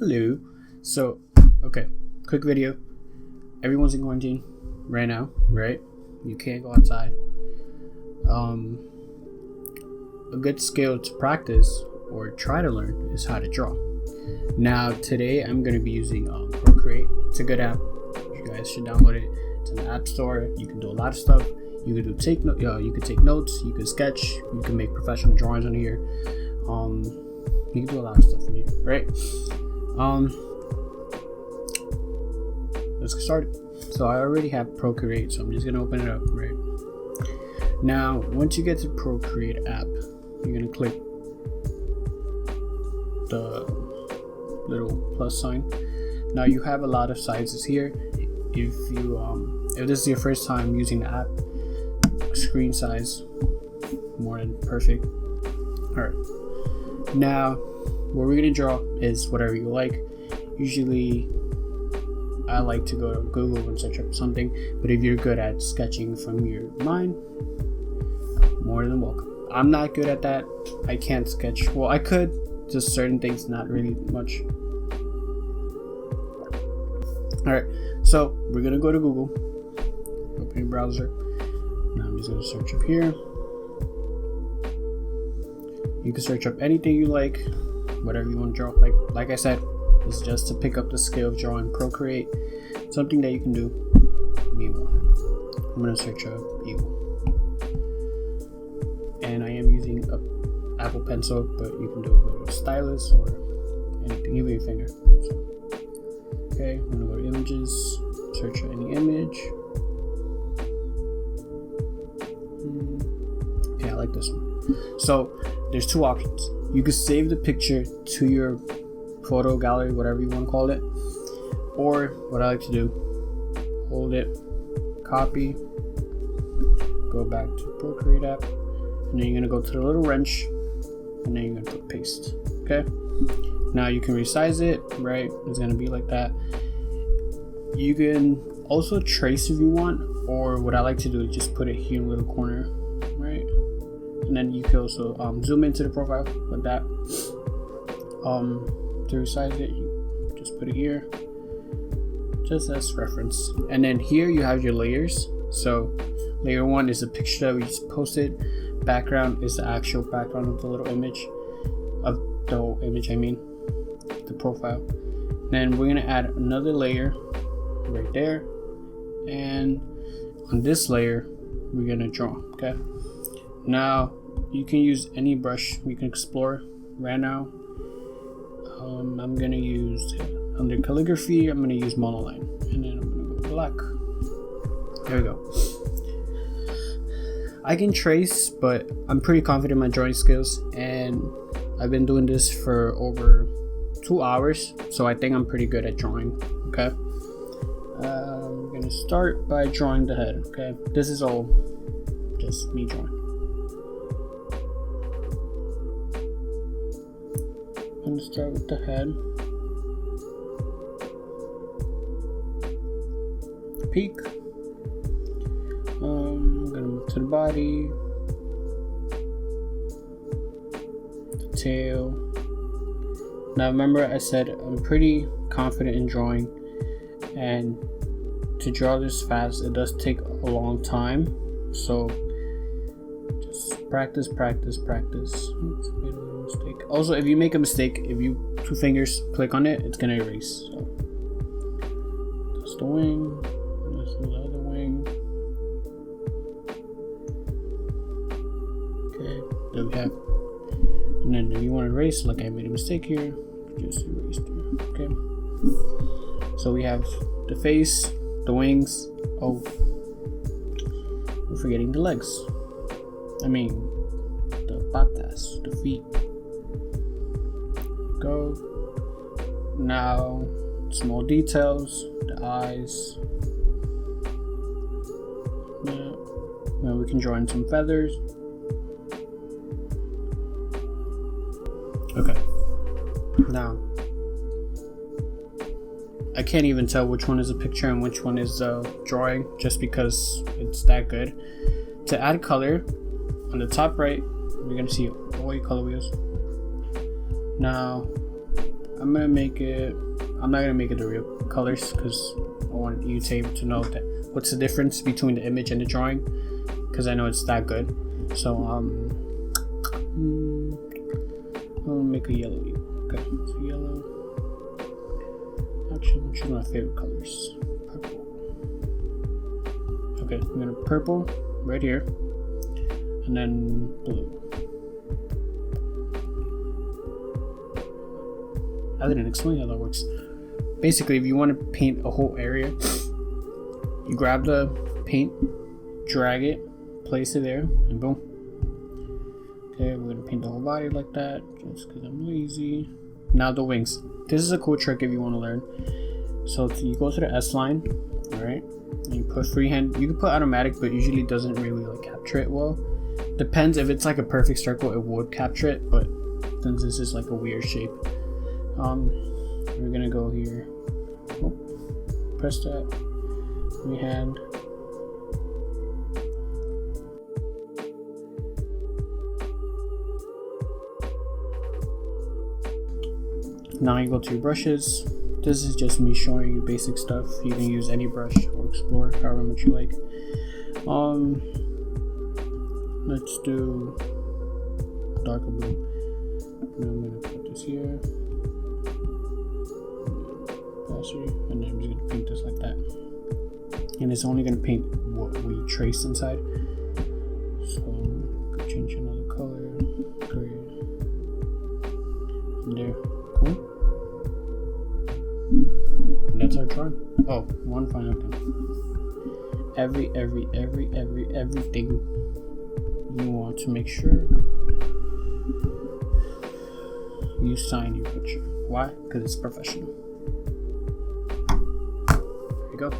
Hello. So, okay, quick video. Everyone's in quarantine right now, right? You can't go outside. A good skill to practice or try to learn is how to draw. Now, today I'm going to be using Procreate. It's a good app. You guys should download it. It's in the App Store. You can do a lot of stuff. You can you can take notes. You can sketch. You can make professional drawings on here. You can do a lot of stuff in here, right? Let's get started. So I already have Procreate, so I'm just gonna open it up, right? Now, once you get to Procreate app, you're gonna click the little plus sign. Now you have a lot of sizes here. If this is your first time using the app, screen size more than perfect. All right. Now, what we're gonna draw is whatever you like. Usually, I like to go to Google and search up something, but if you're good at sketching from your mind, more than welcome. I'm not good at that. I can't sketch. Well, I could, just certain things, not really much. Alright, so we're gonna go to Google. Open your browser. Now I'm just gonna search up here. You can search up anything you like, whatever you want to draw. Like I said, it's just to pick up the skill of drawing. Procreate, something that you can do. Meanwhile, I'm gonna search up evil, and I am using a Apple Pencil, but you can do it with a stylus or anything, even your finger. So, okay, I'm gonna go to images, search for any image. Okay, I like this one. So there's two options. You can save the picture to your photo gallery, whatever you want to call it, or what I like to do, hold it, copy, go back to Procreate app, and then you're gonna go to the little wrench, and then you're gonna put paste. Okay, now you can resize it, right? It's gonna be like that. You can also trace if you want, or what I like to do is just put it here in the little corner, right? And then you can also zoom into the profile like that. To resize it, you just put it here, just as reference. And then here you have your layers. So layer 1 is the picture that we just posted. Background is the actual background of the little image, of the whole image, I mean the profile. Then we're gonna add another layer right there, and on this layer we're gonna draw. Okay, now you can use any brush. We can explore right now. I'm gonna use, under calligraphy, I'm gonna use monoline, and then I'm gonna go black. There we go. I can trace, but I'm pretty confident in my drawing skills, and I've been doing this for over 2 hours, so I think I'm pretty good at drawing. Okay, I'm gonna start by drawing the head. Okay, this is all just me drawing. I'm gonna start with the head, peak. I'm gonna move to the body, the tail. Now remember, I said I'm pretty confident in drawing, and to draw this fast, it does take a long time. So just practice. Oops, made a little mistake. Also, if you make a mistake, if you 2 fingers click on it, it's gonna erase. So that's the wing. That's the other wing. Okay, there we have. And then if you want to erase, like I made a mistake here, just erase there. Okay. So we have the face, the wings. Oh, we're forgetting the legs. I mean, the patas, the feet. Go. Now, small details, the eyes. Yeah. Now we can draw in some feathers. Okay. Now, I can't even tell which one is a picture and which one is a drawing, just because it's that good. To add color, on the top right, you're gonna see all your color wheels. Now, I'm gonna make it. I'm not gonna make it the real colors because I want you to able to know that what's the difference between the image and the drawing, because I know it's that good. So I'll make a yellow. Okay, so yellow. Actually, I'm choosing my favorite colors. Purple. Okay, I'm gonna purple right here, and then blue. I didn't explain how that works. Basically, if you want to paint a whole area, you grab the paint, drag it, place it there, and boom. Okay, we're gonna paint the whole body like that, just because I'm lazy. Now the wings. This is a cool trick if you want to learn. So you go to the S line, alright, and you put freehand. You can put automatic, but usually doesn't really like capture it well. Depends, if it's like a perfect circle, it would capture it, but since this is like a weird shape, we're gonna go here. Oh, press that. Freehand. Now you go to your brushes. This is just me showing you basic stuff. You can use any brush or explore however much you like. Let's do darker blue. And I'm gonna put this here. And then I'm just gonna paint this like that. And it's only gonna paint what we trace inside. So I'm gonna change another color. Gray. And there. Cool. And that's our drawing. Oh, one final thing. Everything you want to make sure you sign your picture. Why? Because it's professional. There you go.